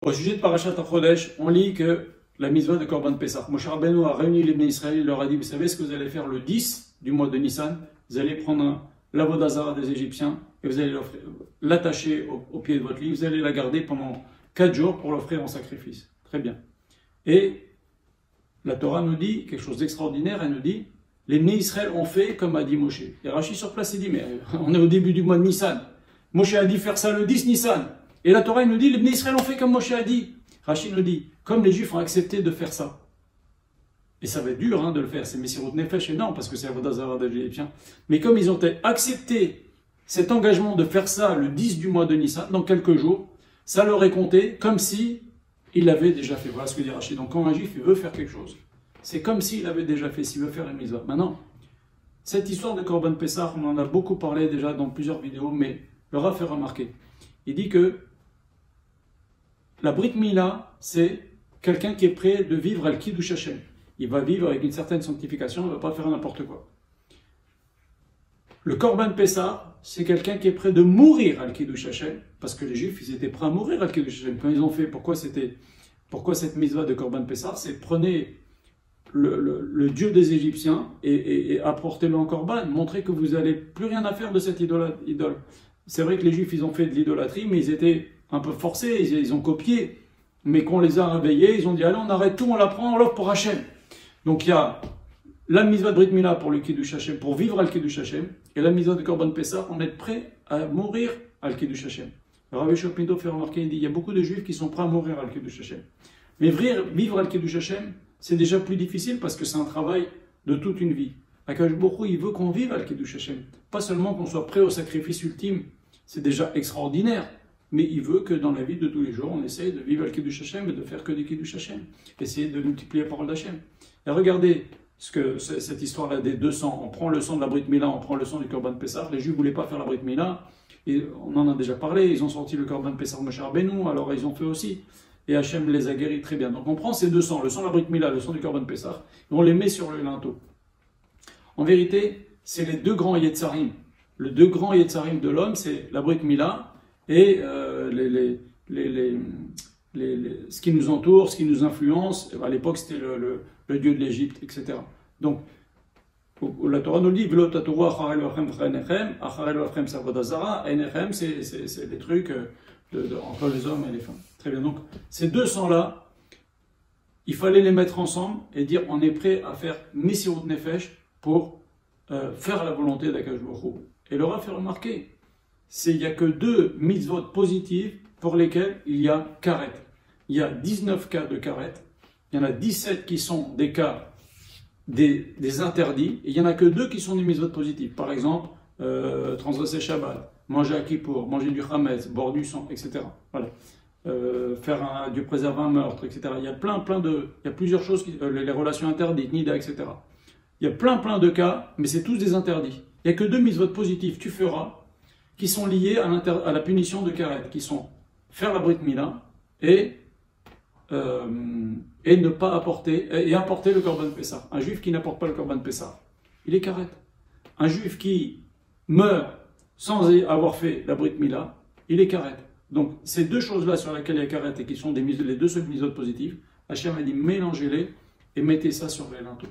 Au sujet de Parashat HaChodesh, on lit que la mitzvah de Korban Pessah. Moshe Rabbeinu a réuni les Bnei Israël, il leur a dit, vous savez ce que vous allez faire le 10 du mois de Nissan? Vous allez prendre l'avodah zara des Égyptiens et vous allez l'attacher au pied de votre lit, vous allez la garder pendant 4 jours pour l'offrir en sacrifice. Très bien. Et la Torah nous dit quelque chose d'extraordinaire, elle nous dit, les Bnei Israël ont fait comme a dit Moshe. Et Rashi sur place, il dit, mais on est au début du mois de Nissan. Moshe a dit faire ça le 10 Nissan. Et la Torah nous dit, les Bnei Israël ont fait comme Moshe a dit. Rashi nous dit, comme les Juifs ont accepté de faire ça. Et ça va être dur de le faire, c'est Messirut Nefesh énorme parce que c'est Avodah Zarah des Égyptiens. Mais comme ils ont accepté cet engagement de faire ça le 10 du mois de Nissan, dans quelques jours, ça leur est compté comme si il l'avait déjà fait. Voilà ce que dit Rashi. Donc quand un Juif veut faire quelque chose, c'est comme s'il l'avait déjà fait, s'il veut faire une mitzvah. Maintenant, cette histoire de Korban Pessah, on en a beaucoup parlé déjà dans plusieurs vidéos, mais le Rav fait remarquer. Il dit que la Brit Mila, c'est quelqu'un qui est prêt de vivre al Kiddush Hashem. Il va vivre avec une certaine sanctification, il ne va pas faire n'importe quoi. Le Korban Pessah, c'est quelqu'un qui est prêt de mourir al Kiddush Hashem, parce que les Juifs, ils étaient prêts à mourir al Kiddush Hashem. Quand ils ont fait, pourquoi cette mitzvah de Korban Pessah, c'est prenez le Dieu des Égyptiens et apportez-le en Korban, montrez que vous n'avez plus rien à faire de cette idole. C'est vrai que les Juifs, ils ont fait de l'idolâtrie, mais ils étaient un peu forcés, ils ont copié, mais qu'on les a réveillés, ils ont dit, allez, on arrête tout, on la prend, on l'offre pour Hachem. Donc il y a la mitzvah de Brit Mila pour le Kiddush Hashem, pour vivre al Kiddush Hashem, et la mitzvah de Korban Pessah, on est prêt à mourir al Kiddush Hashem. Le Rabbi Shopinto fait remarquer, il dit, il y a beaucoup de Juifs qui sont prêts à mourir al Kiddush Hashem. Mais vivre al Kiddush Hashem, c'est déjà plus difficile parce que c'est un travail de toute une vie. Akadosh Baruch Hu, il veut qu'on vive al Kiddush Hashem, pas seulement qu'on soit prêt au sacrifice ultime, c'est déjà extraordinaire. Mais il veut que dans la vie de tous les jours, on essaye de vivre al Kiddush Hashem et de faire que des Kiddush Hashem. Essayer de multiplier la parole d'Hashem. Et regardez cette histoire-là des 200. On prend le sang de la Brit Mila, on prend le sang du Korban Pessah. Les Juifs ne voulaient pas faire la Brit Mila. Et on en a déjà parlé. Ils ont sorti le Korban Pessah Moshe Rabbeinu, alors ils ont fait aussi. Et Hachem les a guéris très bien. Donc on prend ces deux sangs, le sang de la Brit Mila, le sang du Korban Pessah, et on les met sur le linteau. En vérité, c'est les deux grands Yetzarim. Les deux grands Yetzarim de l'homme, c'est la Brit Mila et ce qui nous entoure, ce qui nous influence. À l'époque, c'était le dieu de l'Égypte, etc. Donc, la Torah nous dit V'lo taturu acharei lochem v'chenechem, acharei lochem s'avodah zara, enechem, c'est des trucs entre les hommes et les femmes. Très bien. Donc, ces deux sangs-là, il fallait les mettre ensemble et dire on est prêt à faire Messirut Nefesh pour faire la volonté d'Akadosh Baruch Hu. Et le Rav fait remarquer, il n'y a que 2 mitzvot positives pour lesquelles il y a karet. Il y a 19 cas de karet, il y en a 17 qui sont des cas des interdits, et il n'y en a que 2 qui sont des mitzvot positives. Par exemple, transgresser Shabbat, manger à Kippour, manger du Hametz, boire du sang, etc. Voilà. Faire du préserver un meurtre, etc. Il y a il y a plusieurs choses, les relations interdites, Nida, etc. Il y a plein de cas, mais c'est tous des interdits. Il n'y a que 2 mitzvot positives, tu feras, qui sont liés à la punition de karet, qui sont faire la Brit Mila et ne pas apporter le Korban Pessah. Un juif qui n'apporte pas le Korban Pessah, il est karet. Un juif qui meurt sans avoir fait la Brit Mila, il est karet. Donc ces deux choses-là sur lesquelles il y a karet et qui sont les 2 seules mitzvot positives, Hachem a dit mélangez-les et mettez ça sur les linteaux.